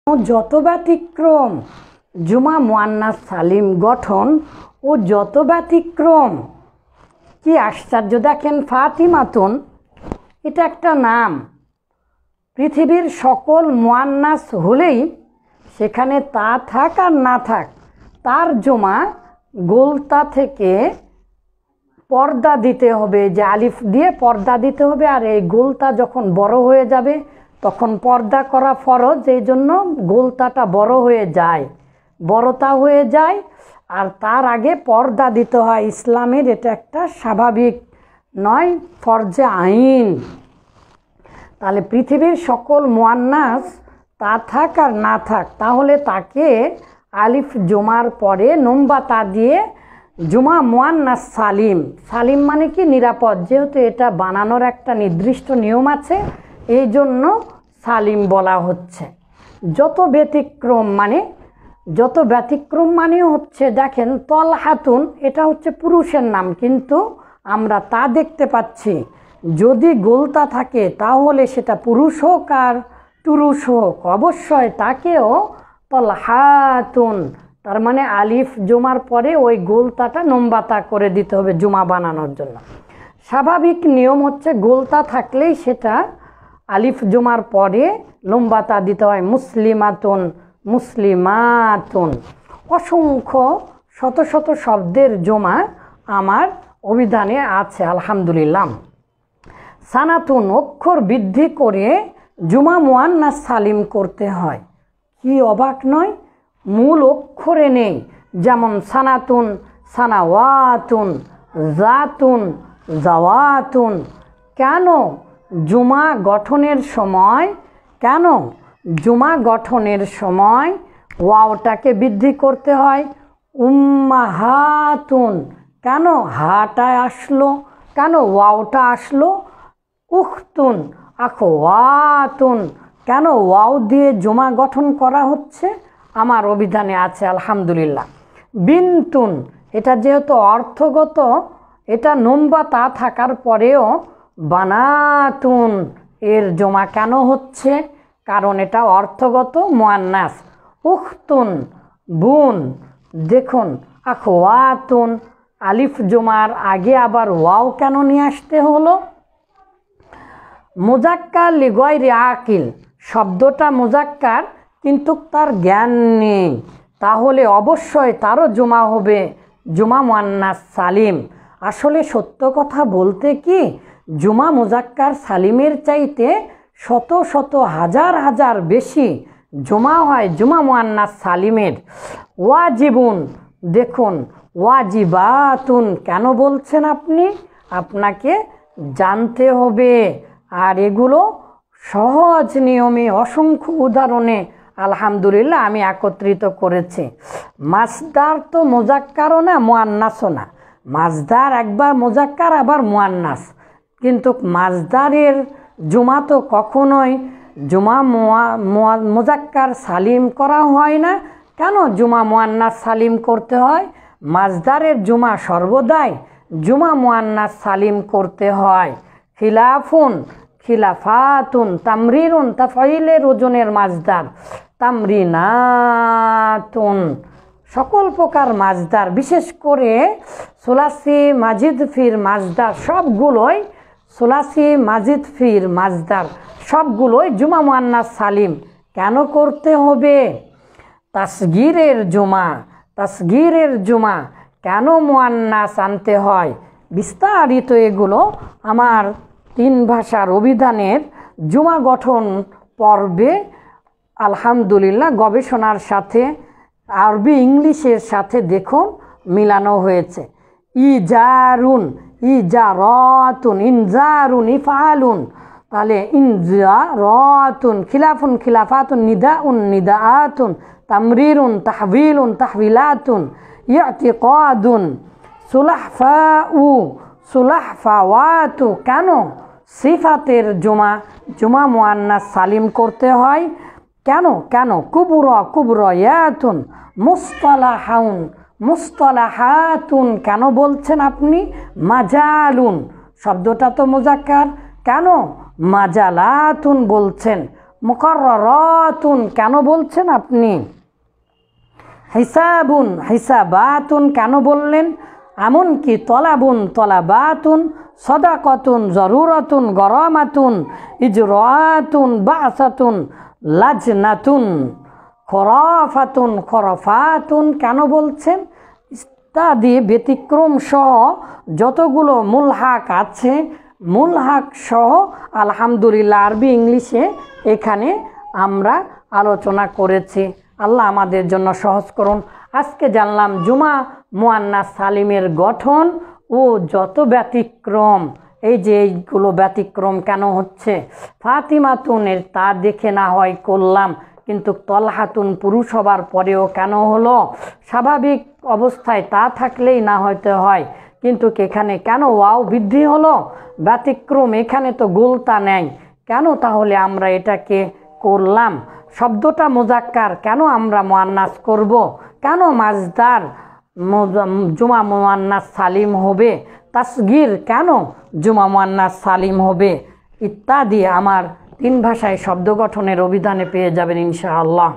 যত ব্যতিক্রম জুমা মুয়ান্নাস সালিম গঠন ও যত ব্যতিক্রম। কি আশ্চর্য! দেখেন, ফাতিমাতুন এটা একটা নাম। পৃথিবীর সকল মুয়ান্নাস হলেই সেখানে তা থাক আর না থাক, তার জমা গোলতা থেকে পর্দা দিতে হবে, যে আলিফ দিয়ে পর্দা দিতে হবে। আর এই গোলতা যখন বড় হয়ে যাবে তখন পর্দা করা ফরজ, এই জন্য গোলতাটা বড় হয়ে যায়, বড়তা হয়ে যায়। আর তার আগে পর্দা দিতে হয়। ইসলামের এটা একটা স্বাভাবিক নয়, ফরজে আইন। তাহলে পৃথিবীর সকল মুয়ান্নাস তা থাক আর না থাক, তাহলে তাকে আলিফ জুমার পরে নম্বা তা দিয়ে জুমা মুয়ান্নাস সালিম। সালিম মানে কি? নিরাপদ। যেহেতু এটা বানানোর একটা নির্দিষ্ট নিয়ম আছে, এই জন্য সালিম বলা হচ্ছে। যত ব্যতিক্রম মানে হচ্ছে, দেখেন তলহাতুন এটা হচ্ছে পুরুষের নাম, কিন্তু আমরা তা দেখতে পাচ্ছি যদি গোলতা থাকে তাহলে সেটা পুরুষ হোক আর টুরুষ হোক, অবশ্যই তাকেও তলহাতুন, তার মানে আলিফ জুমার পরে ওই গোলতাটা নম্বাতা করে দিতে হবে জুমা বানানোর জন্য। স্বাভাবিক নিয়ম হচ্ছে গোলতা থাকলেই সেটা আলিফ জুমার পরে লম্বাতা দিতে হয়। মুসলিমাতুন, মুসলিমাতুন, অসংখ্য শত শত শব্দের জমা আমার অভিধানে আছে, আলহামদুলিল্লাহ। সানাতুন, অক্ষর বৃদ্ধি করে জুমা মুয়ান্নাস সালিম করতে হয়। কি অবাক নয়? মূল অক্ষরে নেই, যেমন সানাতুন, সানাওয়াতুন, জাতুন, জাওয়াতুন। কেন জুমা গঠনের সময় ওয়াওটাকে বৃদ্ধি করতে হয়? উম্মাহাতুন, কেন হাটা আসলো, কেন ওয়াওটা আসলো? উখতুন, আখওয়াতুন, কেন ওয়াও দিয়ে জুমা গঠন করা হচ্ছে? আমার অভিধানে আছে, আলহামদুলিল্লাহ। বিনতুন, এটা যেহেতু অর্থগত, এটা নম্বা তা থাকার পরেও বানাতুন এর জমা কেন হচ্ছে? কারণ এটা অর্থগত মুয়ান্নাস। উখতুন, বোন। দেখুন, আখওয়াতুন, আলিফ জুমার আগে আবার ওয়াও কেন নিয়ে আসতে হলো? মুজাক্কার লিগয়রি আকিল, শব্দটা মুজাক্কার কিন্তু তার জ্ঞান নেই, তাহলে অবশ্যই তারও জুমা হবে জুমা মুয়ান্নাস সালিম। আসলে সত্য কথা বলতে কি, জুমা মুজাক্কার সালিমের চাইতে শত শত হাজার হাজার বেশি জমা হয় জুমা মুয়ান্নাস সালিমের। ওয়াজিবুন, দেখুন ওয়াজিবাতুন কেন বলছেন আপনি? আপনাকে জানতে হবে। আর এগুলো সহজ নিয়মে অসংখ্য উদাহরণে আলহামদুলিল্লাহ আমি একত্রিত করেছি। মাসদার তো মুজাক্কারও না মুয়ান্নাসও না। মাসদার একবার মুজাক্কার আবার মুয়ান্নাস, কিন্তু মাসদারের জুমা তো কখনোই জুমা মুজাক্কার সালিম করা হয় না। কেন জুমা মুয়ান্নাস সালিম করতে হয়? মাসদারের জুমা সর্বদাই জুমা মুয়ান্নাস সালিম করতে হয়। খিলাফুন, খিলাফাতুন, তামরিনুন, তাফঈলের ওজনের মাসদার। তামরিনাতুন, সকল প্রকার মাসদার, বিশেষ করে সুলাসি মাজিদ ফির মাসদার সবগুলোই, সুলাসি মাজিদ ফির মাসদার সবগুলোই জুমা মুয়ান্নাস সালিম কেন করতে হবে? তাসগীরের জুমা কেন মুয়ান্নাস আনতে হয়? বিস্তারিত এগুলো আমার 3 ভাষার অভিধানের জুমা গঠন পর্বে আলহামদুলিল্লাহ গবেষণার সাথে আরবি ইংলিশের সাথে দেখুন মিলানো হয়েছে। ইজারুন, ইজারাতুন, ইনজারুন, ইফআলুন, তাহলে ইনজারাতুন, খিলাফুন, খিলাফাতুন, নিদাউন, নিদাআতুন, তামরিরুন, তাহবিলুন, তাহবিলাতুন, ইতিকাদুন, সুলাহফাউ, সুলাহফাওয়াতু। কেন সিফাতের জুমা মুয়ান্নাস সালিম করতে হয়? কেন কুবরা, কুবরায়াতুন, মুসতালাহাউন, মুসতালাহাতুন কেন বলছেন আপনি? মাজালুন, শব্দটা তো মুজাক্কার, কেন মাজালাতুন বলছেন? মুকাররারাতুন কেন বলছেন আপনি? হিসাবুন হিসাবাতুন কেন বললেন? এমনকি তলাবুন তলাবাতুন, সদাকতুন জরুরাতুন গরামাতুন, ইজরাতুন বাসাতুন, লাজনাতুন, খরাফাতুন খরফাতুন কেন বলছেন? ইত্যাদি ব্যতিক্রম সহ যতগুলো মুলহাক আছে, মুলহাক সহ আলহামদুলিল্লাহ আরবি ইংলিশে এখানে আমরা আলোচনা করেছি। আল্লাহ আমাদের জন্য সহজ করুন। আজকে জানলাম জুমা মুয়ান্নাস সালিমের গঠন ও যত ব্যতিক্রম, এই যে এইগুলো ব্যতিক্রম কেন হচ্ছে। ফাতিমাতুনের তা দেখে না হয় করলাম, কিন্তু তলহাতুন পুরুষ হবার পরেও কেন হলো? স্বাভাবিক অবস্থায় তা থাকলেই না হইতে হয়, কিন্তু এখানে কেন ওয়াও বৃদ্ধি হলো? ব্যতিক্রম, এখানে তো গোলতা নেই, কেন তাহলে আমরা এটাকে করলাম? শব্দটা মুজাক্কার, কেন আমরা মুয়ান্নাস করব? কেন মাজদার জুমা মুয়ান্নাস সালিম হবে? তাসগীর কেন জুমা মুয়ান্নাস সালিম হবে? ইত্যাদি আমার 3 ভাষায় শব্দ গঠনের অভিধানে পেয়ে যাবেন ইনশাআল্লাহ।